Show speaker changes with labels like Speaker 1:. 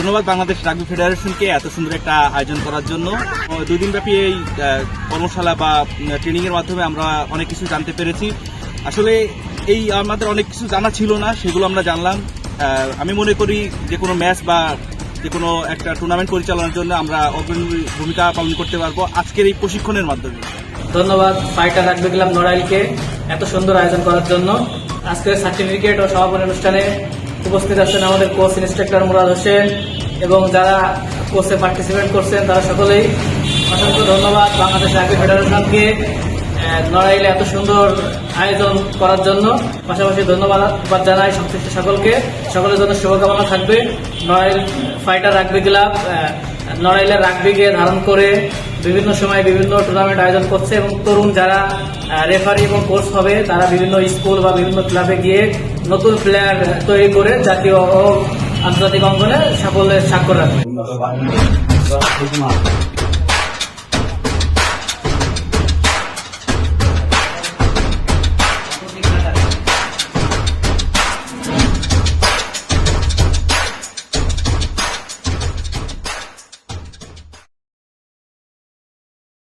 Speaker 1: ধন্যবাদ বাংলাদেশ রাগবি ফেডারেশনকে এত সুন্দর একটা আয়োজন করার জন্য। 2 দিনব্যাপী এই কর্মশালা বা ট্রেনিং এর মাধ্যমে আমরা অনেক কিছু জানতে পেরেছি। আসলে এই আমাদের অনেক কিছু জানা ছিল না, সেগুলো আমরা জানলাম। আমি মনে করি যে কোনো ম্যাচ বা যে কোনো একটা টুর্নামেন্ট পরিচালনার জন্য আমরা অগ্রণী ভূমিকা পালন করতে পারবো আজকের এই প্রশিক্ষণের মাধ্যমে।
Speaker 2: ধন্যবাদ ফাইটার রাগবি ক্লাব নড়াইলকে এত সুন্দর আয়োজন করার জন্য। আজকের সার্টিফিকেট ও সমাপনী অনুষ্ঠানে উপস্থিত আছেন আমাদের কোচ ইন্সট্রাক্টর মুরাদ হোসেন এবং যারা কোর্সে পার্টিসিপেট করছেন তারা সকলেই। অসংখ্য ধন্যবাদ বাংলাদেশ রাগবি ফেডারেশনকে নড়াইলে এত সুন্দর আয়োজন করার জন্য। পাশাপাশি ধন্যবাদ জানাই সংশ্লিষ্ট সকলকে। সকলের জন্য শুভকামনা থাকবে। নড়াইল ফাইটার রাগবি ক্লাব নড়াইলের রাগবিকে ধারণ করে বিভিন্ন সময় বিভিন্ন টুর্নামেন্ট আয়োজন করছে এবং তরুণ যারা রেফারি এবং কোচ হবে তারা বিভিন্ন স্কুল বা বিভিন্ন ক্লাবে গিয়ে নতুন প্লেয়ার তৈরি করে জাতীয় ও আন্তর্জাতিক অঙ্গনে সাফল্যের স্বাক্ষর রাখবে।